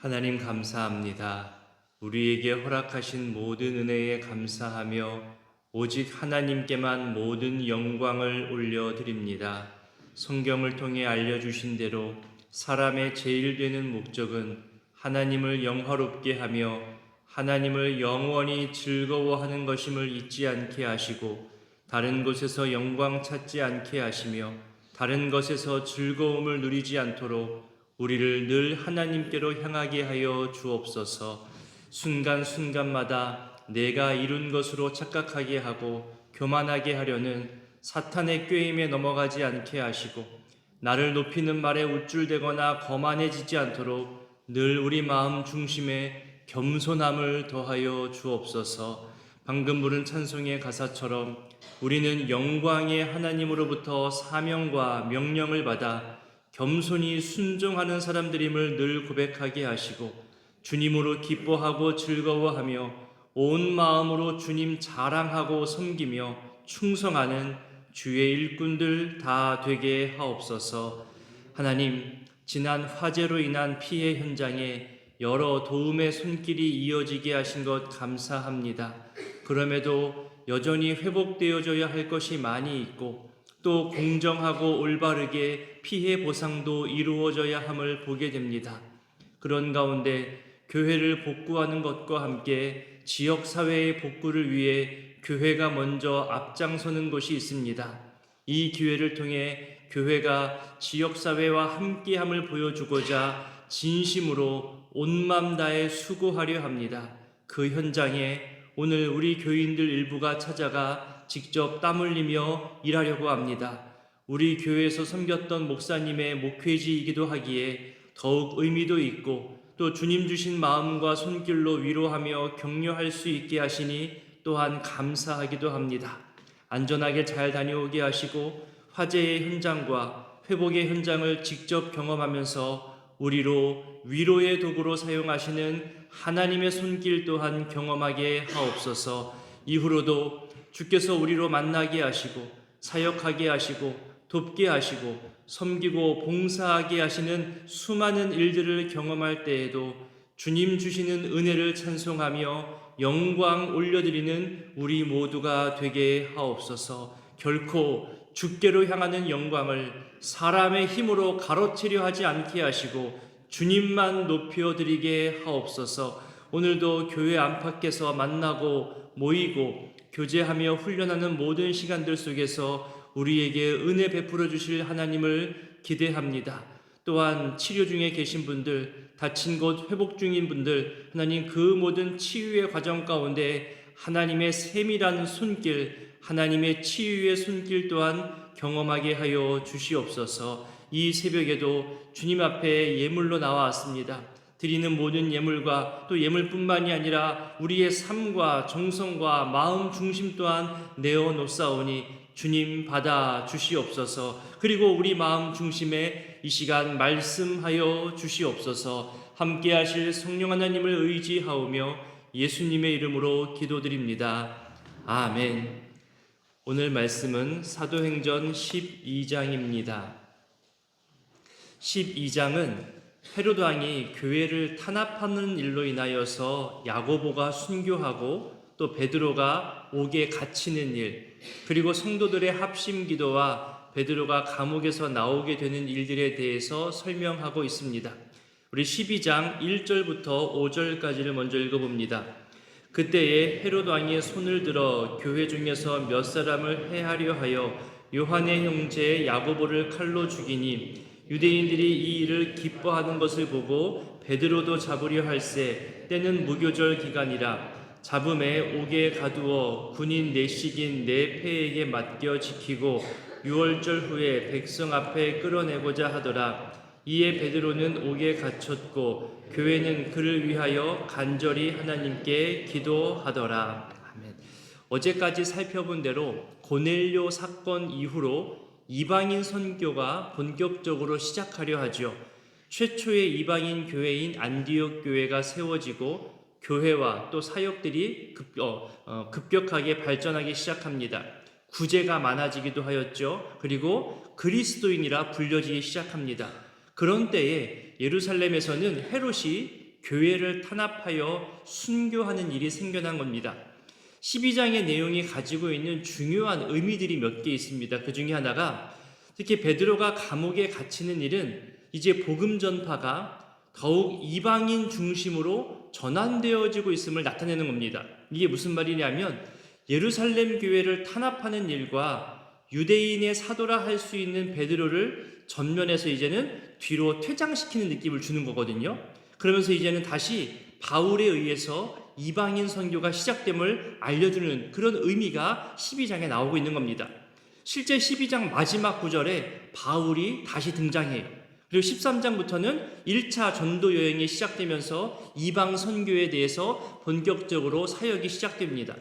하나님 감사합니다. 우리에게 허락하신 모든 은혜에 감사하며 오직 하나님께만 모든 영광을 올려드립니다. 성경을 통해 알려주신 대로 사람의 제일 되는 목적은 하나님을 영화롭게 하며 하나님을 영원히 즐거워하는 것임을 잊지 않게 하시고 다른 곳에서 영광 찾지 않게 하시며 다른 것에서 즐거움을 누리지 않도록 우리를 늘 하나님께로 향하게 하여 주옵소서. 순간순간마다 내가 이룬 것으로 착각하게 하고 교만하게 하려는 사탄의 꾀임에 넘어가지 않게 하시고 나를 높이는 말에 우쭐대거나 거만해지지 않도록 늘 우리 마음 중심에 겸손함을 더하여 주옵소서. 방금 부른 찬송의 가사처럼 우리는 영광의 하나님으로부터 사명과 명령을 받아 겸손히 순종하는 사람들임을 늘 고백하게 하시고 주님으로 기뻐하고 즐거워하며 온 마음으로 주님 자랑하고 섬기며 충성하는 주의 일꾼들 다 되게 하옵소서. 하나님, 지난 화재로 인한 피해 현장에 여러 도움의 손길이 이어지게 하신 것 감사합니다. 그럼에도 여전히 회복되어져야 할 것이 많이 있고 또 공정하고 올바르게 피해 보상도 이루어져야 함을 보게 됩니다. 그런 가운데 교회를 복구하는 것과 함께 지역사회의 복구를 위해 교회가 먼저 앞장서는 곳이 있습니다. 이 기회를 통해 교회가 지역사회와 함께함을 보여주고자 진심으로 온 맘 다해 수고하려 합니다. 그 현장에 오늘 우리 교인들 일부가 찾아가 직접 땀 흘리며 일하려고 합니다. 우리 교회에서 섬겼던 목사님의 목회지이기도 하기에 더욱 의미도 있고 또 주님 주신 마음과 손길로 위로하며 격려할 수 있게 하시니 또한 감사하기도 합니다. 안전하게 잘 다녀오게 하시고 화재의 현장과 회복의 현장을 직접 경험하면서 우리로 위로의 도구로 사용하시는 하나님의 손길 또한 경험하게 하옵소서. 이후로도 주께서 우리로 만나게 하시고 사역하게 하시고 돕게 하시고 섬기고 봉사하게 하시는 수많은 일들을 경험할 때에도 주님 주시는 은혜를 찬송하며 영광 올려드리는 우리 모두가 되게 하옵소서. 결코 주께로 향하는 영광을 사람의 힘으로 가로채려 하지 않게 하시고 주님만 높여드리게 하옵소서. 오늘도 교회 안팎에서 만나고 모이고 교제하며 훈련하는 모든 시간들 속에서 우리에게 은혜 베풀어 주실 하나님을 기대합니다. 또한 치료 중에 계신 분들, 다친 곳 회복 중인 분들, 하나님 그 모든 치유의 과정 가운데 하나님의 세밀한 손길, 하나님의 치유의 손길 또한 경험하게 하여 주시옵소서. 이 새벽에도 주님 앞에 예물로 나왔습니다. 드리는 모든 예물과 또 예물뿐만이 아니라 우리의 삶과 정성과 마음 중심 또한 내어놓사오니 주님 받아 주시옵소서. 그리고 우리 마음 중심에 이 시간 말씀하여 주시옵소서. 함께 하실 성령 하나님을 의지하오며 예수님의 이름으로 기도드립니다. 아멘. 오늘 말씀은 사도행전 12장입니다. 12장은 헤롯 왕이 교회를 탄압하는 일로 인하여서 야고보가 순교하고 또 베드로가 옥에 갇히는 일, 그리고 성도들의 합심 기도와 베드로가 감옥에서 나오게 되는 일들에 대해서 설명하고 있습니다. 우리 12장 1절부터 5절까지를 먼저 읽어봅니다. 그때에 헤롯 왕이 손을 들어 교회 중에서 몇 사람을 해하려 하여 요한의 형제 야고보를 칼로 죽이니 유대인들이 이 일을 기뻐하는 것을 보고 베드로도 잡으려 할세. 때는 무교절 기간이라 잡음에 옥에 가두어 군인 내식인 네 패에게 맡겨 지키고 6월절 후에 백성 앞에 끌어내고자 하더라. 이에 베드로는 옥에 갇혔고 교회는 그를 위하여 간절히 하나님께 기도하더라. 아멘. 어제까지 살펴본 대로 고넬료 사건 이후로 이방인 선교가 본격적으로 시작하려 하죠. 최초의 이방인 교회인 안디옥 교회가 세워지고 교회와 또 사역들이 급격하게 발전하기 시작합니다. 구제가 많아지기도 하였죠. 그리고 그리스도인이라 불려지기 시작합니다. 그런 때에 예루살렘에서는 헤롯이 교회를 탄압하여 순교하는 일이 생겨난 겁니다. 12장의 내용이 가지고 있는 중요한 의미들이 몇 개 있습니다. 그 중에 하나가 특히 베드로가 감옥에 갇히는 일은 이제 복음 전파가 더욱 이방인 중심으로 전환되어지고 있음을 나타내는 겁니다. 이게 무슨 말이냐면 예루살렘 교회를 탄압하는 일과 유대인의 사도라 할 수 있는 베드로를 전면에서 이제는 뒤로 퇴장시키는 느낌을 주는 거거든요. 그러면서 이제는 다시 바울에 의해서 이방인 선교가 시작됨을 알려주는 그런 의미가 12장에 나오고 있는 겁니다. 실제 12장 마지막 구절에 바울이 다시 등장해요. 그리고 13장부터는 1차 전도 여행이 시작되면서 이방 선교에 대해서 본격적으로 사역이 시작됩니다.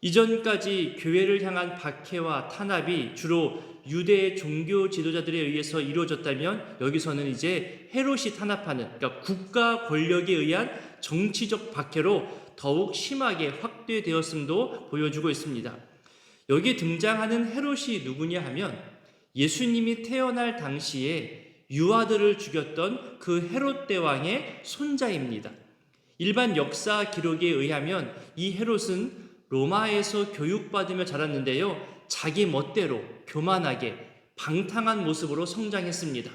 이전까지 교회를 향한 박해와 탄압이 주로 유대 종교 지도자들에 의해서 이루어졌다면 여기서는 이제 헤롯이 탄압하는, 그러니까 국가 권력에 의한 정치적 박해로 더욱 심하게 확대되었음도 보여주고 있습니다. 여기 등장하는 헤롯이 누구냐 하면 예수님이 태어날 당시에 유아들을 죽였던 그 헤롯 대왕의 손자입니다. 일반 역사 기록에 의하면 이 헤롯은 로마에서 교육받으며 자랐는데요. 자기 멋대로 교만하게 방탕한 모습으로 성장했습니다.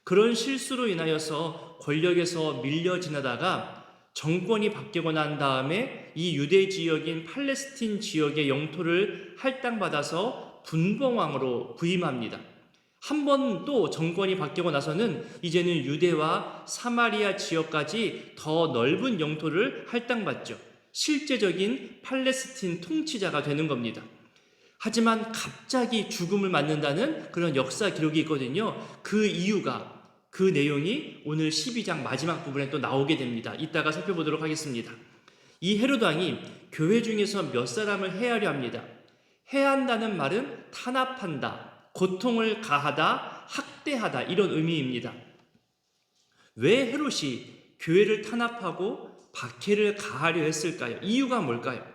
그런 실수로 인하여서 권력에서 밀려 지나다가 정권이 바뀌고 난 다음에 이 유대 지역인 팔레스틴 지역의 영토를 할당받아서 분봉왕으로 부임합니다. 한 번 또 정권이 바뀌고 나서는 이제는 유대와 사마리아 지역까지 더 넓은 영토를 할당받죠. 실제적인 팔레스틴 통치자가 되는 겁니다. 하지만 갑자기 죽음을 맞는다는 그런 역사 기록이 있거든요. 그 이유가, 그 내용이 오늘 12장 마지막 부분에 또 나오게 됩니다. 이따가 살펴보도록 하겠습니다. 이 헤롯 왕이 교회 중에서 몇 사람을 해하려 합니다. 해한다는 말은 탄압한다, 고통을 가하다, 학대하다 이런 의미입니다. 왜 헤롯이 교회를 탄압하고 박해를 가하려 했을까요? 이유가 뭘까요?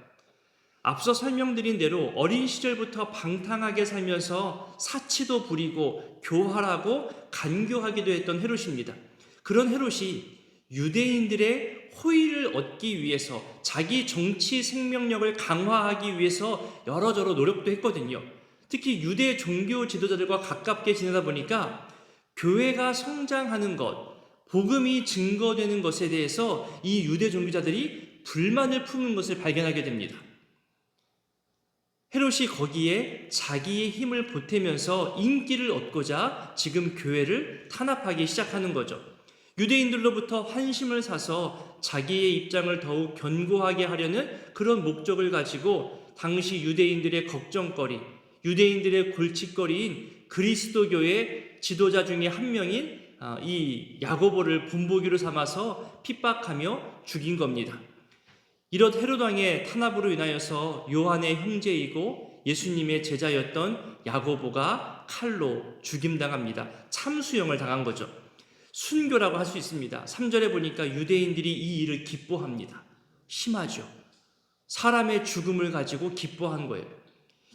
앞서 설명드린 대로 어린 시절부터 방탕하게 살면서 사치도 부리고 교활하고 간교하기도 했던 헤롯입니다. 그런 헤롯이 유대인들의 호의를 얻기 위해서 자기 정치 생명력을 강화하기 위해서 여러저러 노력도 했거든요. 특히 유대 종교 지도자들과 가깝게 지내다 보니까 교회가 성장하는 것, 복음이 증거되는 것에 대해서 이 유대 종교자들이 불만을 품은 것을 발견하게 됩니다. 헤롯이 거기에 자기의 힘을 보태면서 인기를 얻고자 지금 교회를 탄압하기 시작하는 거죠. 유대인들로부터 환심을 사서 자기의 입장을 더욱 견고하게 하려는 그런 목적을 가지고 당시 유대인들의 걱정거리, 유대인들의 골칫거리인 그리스도교의 지도자 중에 한 명인 이 야고보를 본보기로 삼아서 핍박하며 죽인 겁니다. 이런 헤롯 왕의 탄압으로 인하여서 요한의 형제이고 예수님의 제자였던 야고보가 칼로 죽임당합니다. 참수형을 당한 거죠. 순교라고 할 수 있습니다. 3절에 보니까 유대인들이 이 일을 기뻐합니다. 심하죠. 사람의 죽음을 가지고 기뻐한 거예요.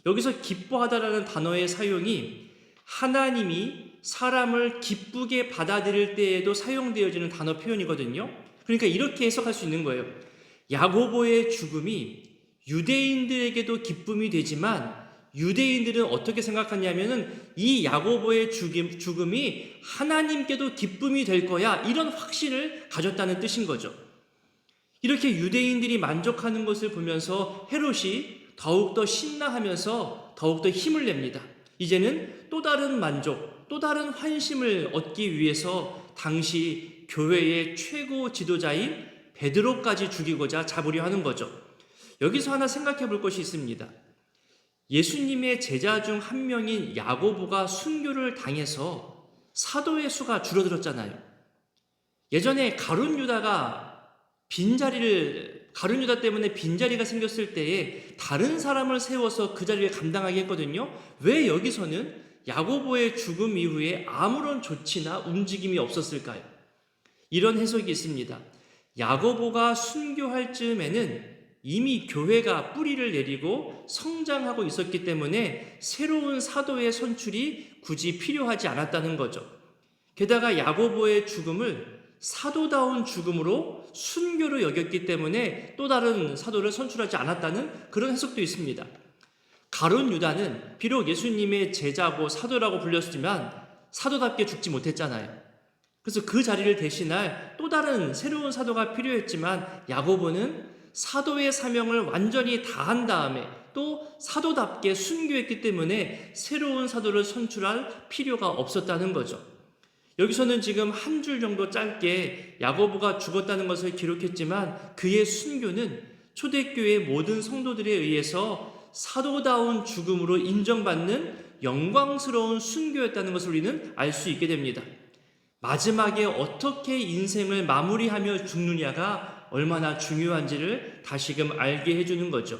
여기서 기뻐하다라는 단어의 사용이 하나님이 사람을 기쁘게 받아들일 때에도 사용되어지는 단어 표현이거든요. 그러니까 이렇게 해석할 수 있는 거예요. 야고보의 죽음이 유대인들에게도 기쁨이 되지만 유대인들은 어떻게 생각하냐면은 이 야고보의 죽음이 하나님께도 기쁨이 될 거야, 이런 확신을 가졌다는 뜻인 거죠. 이렇게 유대인들이 만족하는 것을 보면서 헤롯이 더욱더 신나하면서 더욱더 힘을 냅니다. 이제는 또 다른 만족, 또 다른 환심을 얻기 위해서 당시 교회의 최고 지도자인 베드로까지 죽이고자 잡으려 하는 거죠. 여기서 하나 생각해 볼 것이 있습니다. 예수님의 제자 중 한 명인 야고보가 순교를 당해서 사도의 수가 줄어들었잖아요. 예전에 가룟 유다 때문에 빈자리가 생겼을 때에 다른 사람을 세워서 그 자리를 감당하게 했거든요. 왜 여기서는 야고보의 죽음 이후에 아무런 조치나 움직임이 없었을까요? 이런 해석이 있습니다. 야고보가 순교할 즈음에는 이미 교회가 뿌리를 내리고 성장하고 있었기 때문에 새로운 사도의 선출이 굳이 필요하지 않았다는 거죠. 게다가 야고보의 죽음을 사도다운 죽음으로 순교로 여겼기 때문에 또 다른 사도를 선출하지 않았다는 그런 해석도 있습니다. 가룟 유다는 비록 예수님의 제자고 사도라고 불렸지만 사도답게 죽지 못했잖아요. 그래서 그 자리를 대신할 또 다른 새로운 사도가 필요했지만 야고보는 사도의 사명을 완전히 다한 다음에 또 사도답게 순교했기 때문에 새로운 사도를 선출할 필요가 없었다는 거죠. 여기서는 지금 한 줄 정도 짧게 야고보가 죽었다는 것을 기록했지만 그의 순교는 초대교회 모든 성도들에 의해서 사도다운 죽음으로 인정받는 영광스러운 순교였다는 것을 우리는 알 수 있게 됩니다. 마지막에 어떻게 인생을 마무리하며 죽느냐가 얼마나 중요한지를 다시금 알게 해주는 거죠.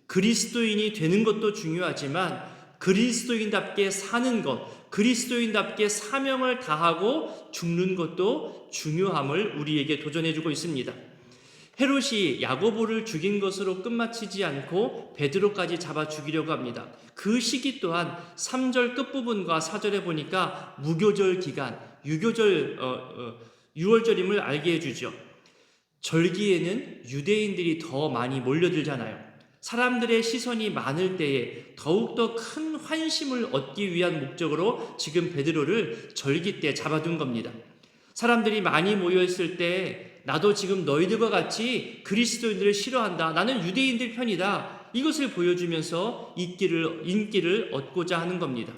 그리스도인이 되는 것도 중요하지만 그리스도인답게 사는 것, 그리스도인답게 사명을 다하고 죽는 것도 중요함을 우리에게 도전해주고 있습니다. 헤롯이 야고보를 죽인 것으로 끝마치지 않고 베드로까지 잡아 죽이려고 합니다. 그 시기 또한 3절 끝부분과 4절에 보니까 무교절 기간, 유월절임을 알게 해주죠. 절기에는 유대인들이 더 많이 몰려들잖아요. 사람들의 시선이 많을 때에 더욱더 큰 환심을 얻기 위한 목적으로 지금 베드로를 절기 때 잡아둔 겁니다. 사람들이 많이 모여있을 때 나도 지금 너희들과 같이 그리스도인들을 싫어한다. 나는 유대인들 편이다. 이것을 보여주면서 인기를 얻고자 하는 겁니다.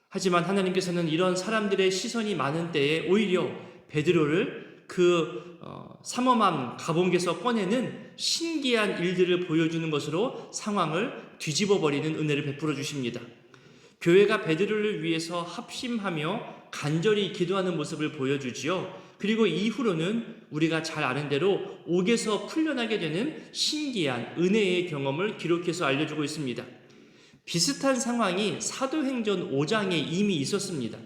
하지만 하나님께서는 이런 사람들의 시선이 많은 때에 오히려 베드로를 그 삼엄한 가봉에서 꺼내는 신기한 일들을 보여주는 것으로 상황을 뒤집어 버리는 은혜를 베풀어 주십니다. 교회가 베드로를 위해서 합심하며 간절히 기도하는 모습을 보여주지요. 그리고 이후로는 우리가 잘 아는 대로 옥에서 풀려나게 되는 신기한 은혜의 경험을 기록해서 알려주고 있습니다. 비슷한 상황이 사도행전 5장에 이미 있었습니다.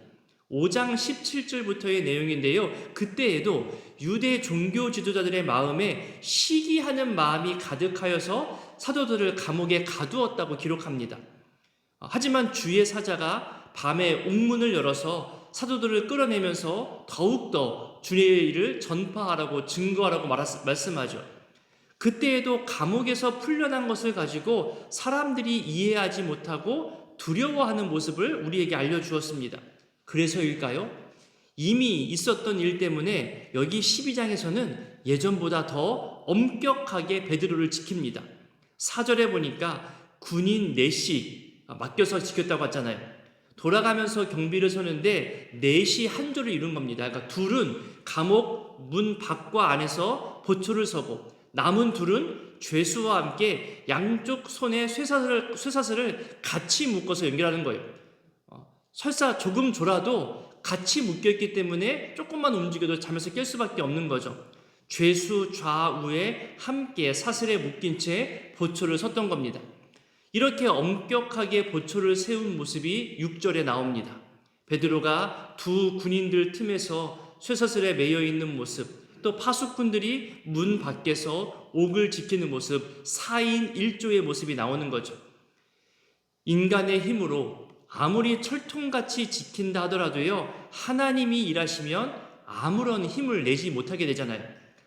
5장 17절부터의 내용인데요. 그때에도 유대 종교 지도자들의 마음에 시기하는 마음이 가득하여서 사도들을 감옥에 가두었다고 기록합니다. 하지만 주의 사자가 밤에 옥문을 열어서 사도들을 끌어내면서 더욱더 주의 일을 전파하라고 증거하라고 말씀하죠. 그때에도 감옥에서 풀려난 것을 가지고 사람들이 이해하지 못하고 두려워하는 모습을 우리에게 알려주었습니다. 그래서일까요? 이미 있었던 일 때문에 여기 12장에서는 예전보다 더 엄격하게 베드로를 지킵니다. 4절에 보니까 군인 4씩 맡겨서 지켰다고 했잖아요. 돌아가면서 경비를 서는데 4시 한 조를 이룬 겁니다. 그러니까 둘은 감옥 문 밖과 안에서 보초를 서고 남은 둘은 죄수와 함께 양쪽 손에 쇠사슬을 같이 묶어서 연결하는 거예요. 설사 조금 졸아도 같이 묶여있기 때문에 조금만 움직여도 잠에서 깰 수밖에 없는 거죠. 죄수 좌우에 함께 사슬에 묶인 채 보초를 섰던 겁니다. 이렇게 엄격하게 보초를 세운 모습이 6절에 나옵니다. 베드로가 두 군인들 틈에서 쇠사슬에 매여 있는 모습, 또 파수꾼들이 문 밖에서 옥을 지키는 모습, 4인 1조의 모습이 나오는 거죠. 인간의 힘으로 아무리 철통같이 지킨다 하더라도요, 하나님이 일하시면 아무런 힘을 내지 못하게 되잖아요.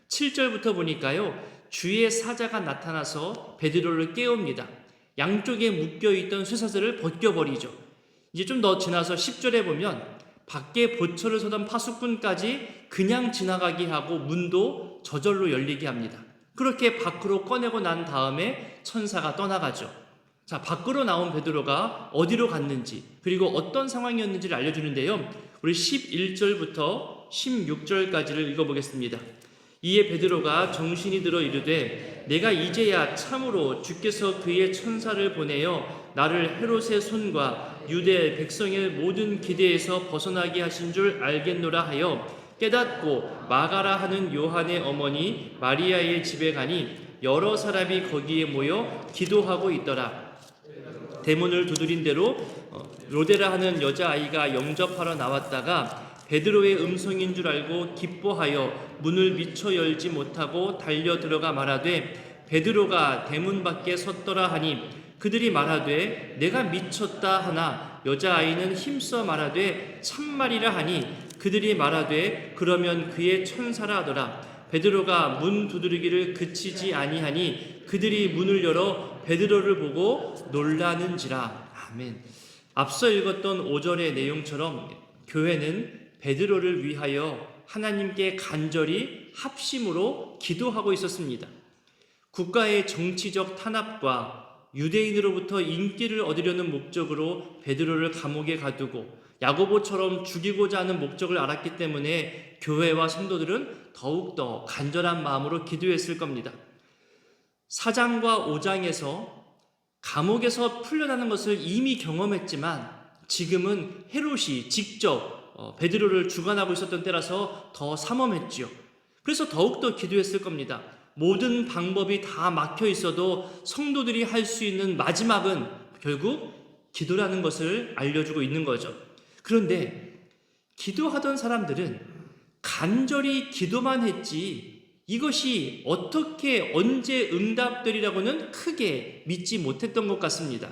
7절부터 보니까요, 주의 사자가 나타나서 베드로를 깨웁니다. 양쪽에 묶여있던 쇠사슬을 벗겨버리죠. 이제 좀 더 지나서 10절에 보면 밖에 보초를 서던 파수꾼까지 그냥 지나가게 하고 문도 저절로 열리게 합니다. 그렇게 밖으로 꺼내고 난 다음에 천사가 떠나가죠. 자, 밖으로 나온 베드로가 어디로 갔는지 그리고 어떤 상황이었는지를 알려주는데요. 우리 11절부터 16절까지를 읽어보겠습니다. 이에 베드로가 정신이 들어 이르되 내가 이제야 참으로 주께서 그의 천사를 보내어 나를 헤롯의 손과 유대 백성의 모든 기대에서 벗어나게 하신 줄 알겠노라 하여 깨닫고 마가라 하는 요한의 어머니 마리아의 집에 가니 여러 사람이 거기에 모여 기도하고 있더라. 대문을 두드린 대로 로데라 하는 여자아이가 영접하러 나왔다가 베드로의 음성인 줄 알고 기뻐하여 문을 미처 열지 못하고 달려 들어가 말하되 베드로가 대문 밖에 섰더라 하니 그들이 말하되 내가 미쳤다 하나 여자아이는 힘써 말하되 참말이라 하니 그들이 말하되 그러면 그의 천사라 하더라. 베드로가 문 두드리기를 그치지 아니하니 그들이 문을 열어 베드로를 보고 놀라는지라. 아멘. 앞서 읽었던 5절의 내용처럼 교회는 베드로를 위하여 하나님께 간절히 합심으로 기도하고 있었습니다. 국가의 정치적 탄압과 유대인으로부터 인기를 얻으려는 목적으로 베드로를 감옥에 가두고 야고보처럼 죽이고자 하는 목적을 알았기 때문에 교회와 성도들은 더욱더 간절한 마음으로 기도했을 겁니다. 4장과 5장에서 감옥에서 풀려나는 것을 이미 경험했지만 지금은 헤롯이 직접 베드로를 주관하고 있었던 때라서 더 삼엄했지요. 그래서 더욱더 기도했을 겁니다. 모든 방법이 다 막혀 있어도 성도들이 할 수 있는 마지막은 결국 기도라는 것을 알려주고 있는 거죠. 그런데 기도하던 사람들은 간절히 기도만 했지 이것이 어떻게 언제 응답되리라고는 크게 믿지 못했던 것 같습니다.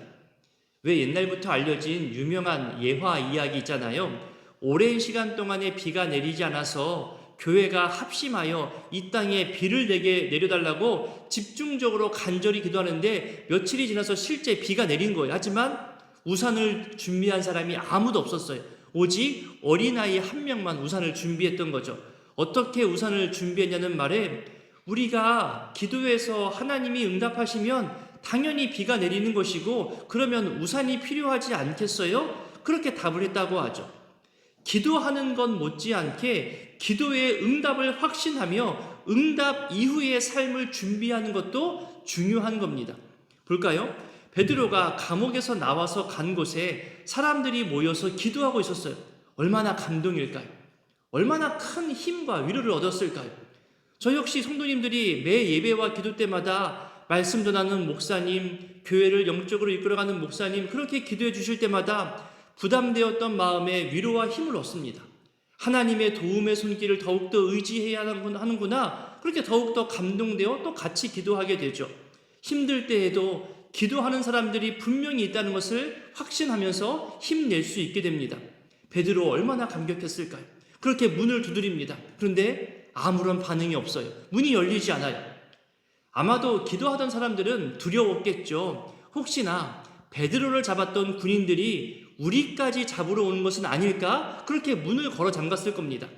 왜 옛날부터 알려진 유명한 예화 이야기 있잖아요. 오랜 시간 동안에 비가 내리지 않아서 교회가 합심하여 이 땅에 비를 내게 내려달라고 집중적으로 간절히 기도하는데 며칠이 지나서 실제 비가 내린 거예요. 하지만 우산을 준비한 사람이 아무도 없었어요. 오직 어린아이 한 명만 우산을 준비했던 거죠. 어떻게 우산을 준비했냐는 말에 우리가 기도해서 하나님이 응답하시면 당연히 비가 내리는 것이고 그러면 우산이 필요하지 않겠어요? 그렇게 답을 했다고 하죠. 기도하는 것 못지않게 기도의 응답을 확신하며 응답 이후의 삶을 준비하는 것도 중요한 겁니다. 볼까요? 베드로가 감옥에서 나와서 간 곳에 사람들이 모여서 기도하고 있었어요. 얼마나 감동일까요? 얼마나 큰 힘과 위로를 얻었을까요? 저 역시 성도님들이 매 예배와 기도 때마다 말씀 전하는 목사님, 교회를 영적으로 이끌어가는 목사님 그렇게 기도해 주실 때마다 부담되었던 마음에 위로와 힘을 얻습니다. 하나님의 도움의 손길을 더욱더 의지해야 하는구나. 그렇게 더욱더 감동되어 또 같이 기도하게 되죠. 힘들 때에도 기도하는 사람들이 분명히 있다는 것을 확신하면서 힘낼 수 있게 됩니다. 베드로 얼마나 감격했을까요? 그렇게 문을 두드립니다. 그런데 아무런 반응이 없어요. 문이 열리지 않아요. 아마도 기도하던 사람들은 두려웠겠죠. 혹시나 베드로를 잡았던 군인들이 우리까지 잡으러 오는 것은 아닐까? 그렇게 문을 걸어 잠갔을 겁니다.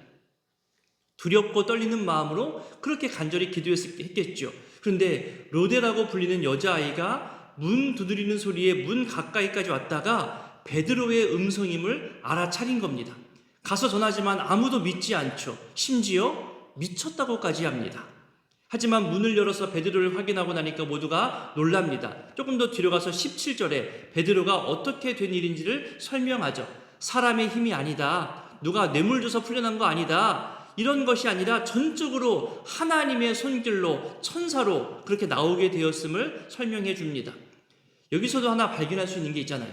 두렵고 떨리는 마음으로 그렇게 간절히 기도했겠죠. 그런데 로데라고 불리는 여자아이가 문 두드리는 소리에 문 가까이까지 왔다가 베드로의 음성임을 알아차린 겁니다. 가서 전하지만 아무도 믿지 않죠. 심지어 미쳤다고까지 합니다. 하지만 문을 열어서 베드로를 확인하고 나니까 모두가 놀랍니다. 조금 더 뒤로 가서 17절에 베드로가 어떻게 된 일인지를 설명하죠. 사람의 힘이 아니다. 누가 뇌물 줘서 풀려난 거 아니다. 이런 것이 아니라 전적으로 하나님의 손길로 천사로 그렇게 나오게 되었음을 설명해 줍니다. 여기서도 하나 발견할 수 있는 게 있잖아요.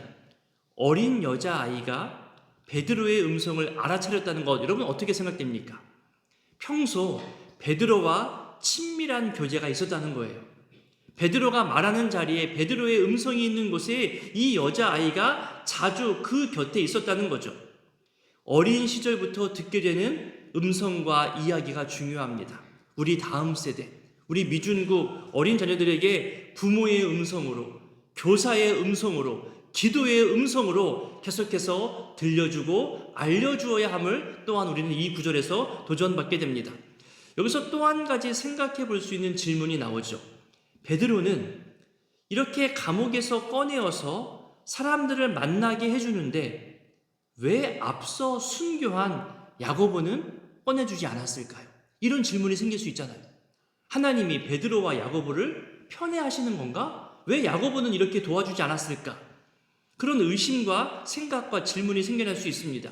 어린 여자아이가 베드로의 음성을 알아차렸다는 것, 여러분 어떻게 생각됩니까? 평소 베드로와 친밀한 교제가 있었다는 거예요. 베드로가 말하는 자리에 베드로의 음성이 있는 곳에 이 여자아이가 자주 그 곁에 있었다는 거죠. 어린 시절부터 듣게 되는 음성과 이야기가 중요합니다. 우리 다음 세대, 우리 미중국 어린 자녀들에게 부모의 음성으로, 교사의 음성으로, 기도의 음성으로 계속해서 들려주고 알려주어야 함을 또한 우리는 이 구절에서 도전받게 됩니다. 여기서 또 한 가지 생각해 볼 수 있는 질문이 나오죠. 베드로는 이렇게 감옥에서 꺼내어서 사람들을 만나게 해주는데 왜 앞서 순교한 야고보는 꺼내주지 않았을까요? 이런 질문이 생길 수 있잖아요. 하나님이 베드로와 야고보를 편애하시는 건가? 왜 야고보는 이렇게 도와주지 않았을까? 그런 의심과 생각과 질문이 생겨날 수 있습니다.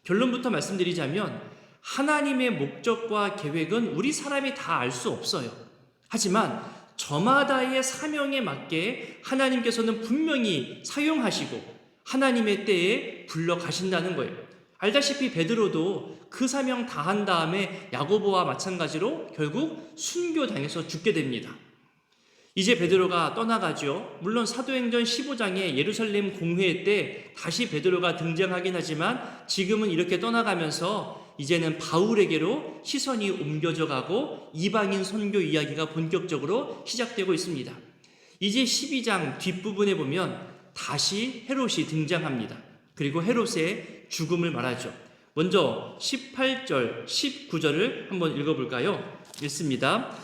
결론부터 말씀드리자면 하나님의 목적과 계획은 우리 사람이 다 알 수 없어요. 하지만 저마다의 사명에 맞게 하나님께서는 분명히 사용하시고 하나님의 때에 불러 가신다는 거예요. 알다시피 베드로도 그 사명 다 한 다음에 야고보와 마찬가지로 결국 순교당해서 죽게 됩니다. 이제 베드로가 떠나가죠. 물론 사도행전 15장의 예루살렘 공회 때 다시 베드로가 등장하긴 하지만 지금은 이렇게 떠나가면서 이제는 바울에게로 시선이 옮겨져 가고 이방인 선교 이야기가 본격적으로 시작되고 있습니다. 이제 12장 뒷부분에 보면 다시 헤롯이 등장합니다. 그리고 헤롯의 죽음을 말하죠. 먼저 18절, 19절을 한번 읽어볼까요? 읽습니다.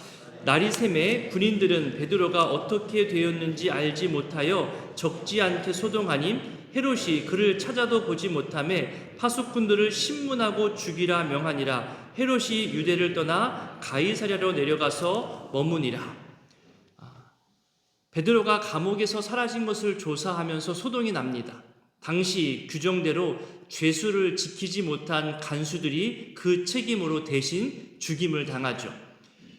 날이 새매 군인들은 베드로가 어떻게 되었는지 알지 못하여 적지 않게 소동하니 헤롯이 그를 찾아도 보지 못하매 파수꾼들을 신문하고 죽이라 명하니라. 헤롯이 유대를 떠나 가이사랴로 내려가서 머무니라. 베드로가 감옥에서 사라진 것을 조사하면서 소동이 납니다. 당시 규정대로 죄수를 지키지 못한 간수들이 그 책임으로 대신 죽임을 당하죠.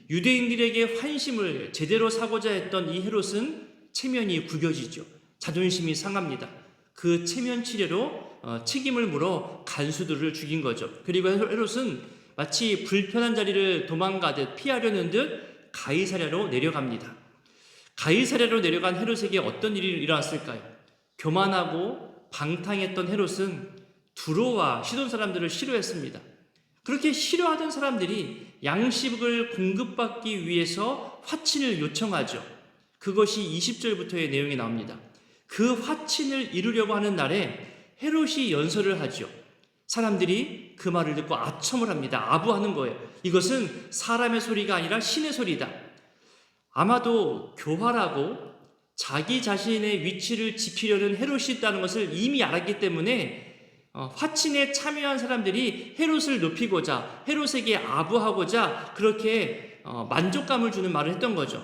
유대인들에게 환심을 제대로 사고자 했던 이 헤롯은 체면이 구겨지죠. 자존심이 상합니다. 그 체면 치레로 책임을 물어 간수들을 죽인 거죠. 그리고 헤롯은 마치 불편한 자리를 도망가듯 피하려는 듯 가이사랴로 내려갑니다. 가이사랴로 내려간 헤롯에게 어떤 일이 일어났을까요? 교만하고 방탕했던 헤롯은 두로와 시돈 사람들을 싫어했습니다. 그렇게 싫어하던 사람들이 양식을 공급받기 위해서 화친을 요청하죠. 그것이 20절부터의 내용이 나옵니다. 그 화친을 이루려고 하는 날에 헤롯이 연설을 하죠. 사람들이 그 말을 듣고 아첨을 합니다. 아부하는 거예요. 이것은 사람의 소리가 아니라 신의 소리다. 아마도 교활하고 자기 자신의 위치를 지키려는 헤롯이 있다는 것을 이미 알았기 때문에 화친에 참여한 사람들이 헤롯을 높이고자, 헤롯에게 아부하고자 그렇게 만족감을 주는 말을 했던 거죠.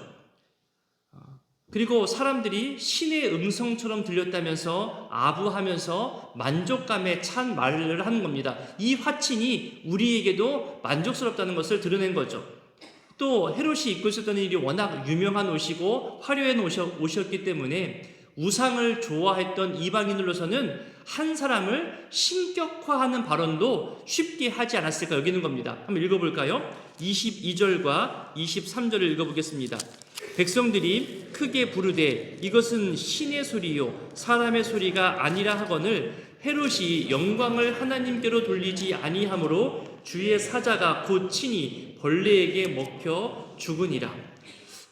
그리고 사람들이 신의 음성처럼 들렸다면서 아부하면서 만족감에 찬 말을 하는 겁니다. 이 화친이 우리에게도 만족스럽다는 것을 드러낸 거죠. 또 헤롯이 입고 있었던 일이 워낙 유명한 옷이고 화려한 옷이었기 때문에 우상을 좋아했던 이방인으로서는 한 사람을 신격화하는 발언도 쉽게 하지 않았을까 여기는 겁니다. 한번 읽어볼까요? 22절과 23절을 읽어보겠습니다. 백성들이 크게 부르되 이것은 신의 소리요 사람의 소리가 아니라 하거늘 헤롯이 영광을 하나님께로 돌리지 아니하므로 주의 사자가 곧 친히 벌레에게 먹혀 죽으니라.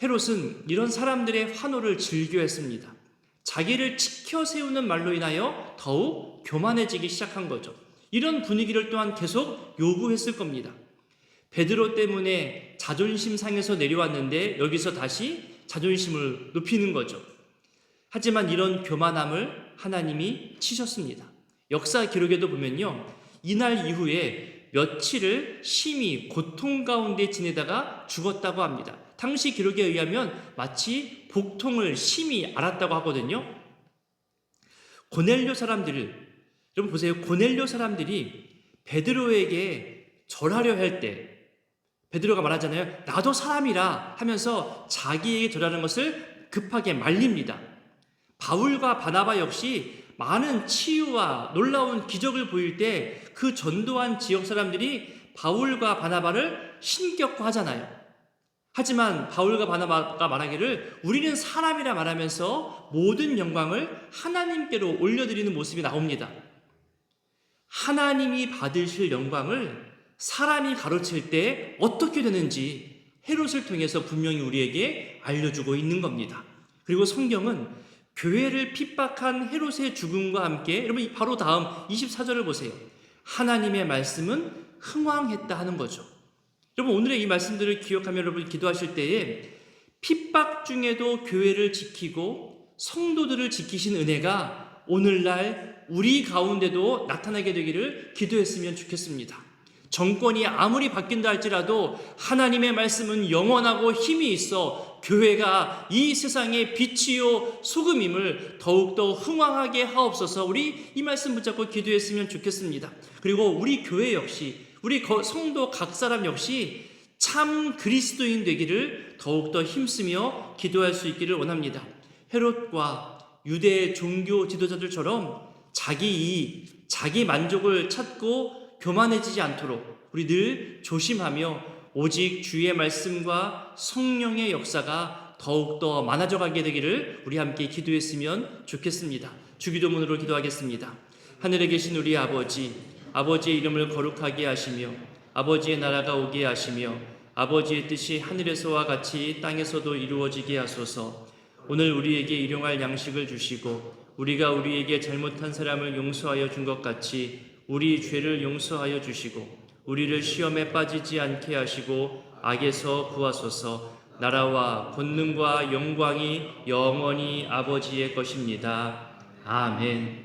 헤롯은 이런 사람들의 환호를 즐겨했습니다. 자기를 지켜 세우는 말로 인하여 더욱 교만해지기 시작한 거죠. 이런 분위기를 또한 계속 요구했을 겁니다. 베드로 때문에 자존심 상에서 내려왔는데 여기서 다시 자존심을 높이는 거죠. 하지만 이런 교만함을 하나님이 치셨습니다. 역사 기록에도 보면요, 이날 이후에 며칠을 심히 고통 가운데 지내다가 죽었다고 합니다. 당시 기록에 의하면 마치 복통을 심히 앓았다고 하거든요. 고넬료 사람들을, 여러분 보세요. 고넬료 사람들이 베드로에게 절하려 할 때 베드로가 말하잖아요. 나도 사람이라 하면서 자기에게 절하는 것을 급하게 말립니다. 바울과 바나바 역시 많은 치유와 놀라운 기적을 보일 때 그 전도한 지역 사람들이 바울과 바나바를 신격화하잖아요. 하지만 바울과 바나바가 말하기를 우리는 사람이라 말하면서 모든 영광을 하나님께로 올려드리는 모습이 나옵니다. 하나님이 받으실 영광을 사람이 가로챌 때 어떻게 되는지 헤롯을 통해서 분명히 우리에게 알려주고 있는 겁니다. 그리고 성경은 교회를 핍박한 헤롯의 죽음과 함께 여러분 바로 다음 24절을 보세요. 하나님의 말씀은 흥왕했다 하는 거죠. 여러분 오늘의 이 말씀들을 기억하며 여러분 기도하실 때에 핍박 중에도 교회를 지키고 성도들을 지키신 은혜가 오늘날 우리 가운데도 나타나게 되기를 기도했으면 좋겠습니다. 정권이 아무리 바뀐다 할지라도 하나님의 말씀은 영원하고 힘이 있어 교회가 이 세상의 빛이요 소금임을 더욱더 흥왕하게 하옵소서. 우리 이 말씀 붙잡고 기도했으면 좋겠습니다. 그리고 우리 교회 역시 우리 성도 각 사람 역시 참 그리스도인 되기를 더욱더 힘쓰며 기도할 수 있기를 원합니다. 헤롯과 유대 종교 지도자들처럼 자기 만족을 찾고 교만해지지 않도록 우리 늘 조심하며 오직 주의 말씀과 성령의 역사가 더욱더 많아져 가게 되기를 우리 함께 기도했으면 좋겠습니다. 주기도문으로 기도하겠습니다. 하늘에 계신 우리 아버지, 아버지의 이름을 거룩하게 하시며 아버지의 나라가 오게 하시며 아버지의 뜻이 하늘에서와 같이 땅에서도 이루어지게 하소서. 오늘 우리에게 일용할 양식을 주시고 우리가 우리에게 잘못한 사람을 용서하여 준 것 같이 우리 죄를 용서하여 주시고 우리를 시험에 빠지지 않게 하시고 악에서 구하소서. 나라와 권능과 영광이 영원히 아버지의 것입니다. 아멘.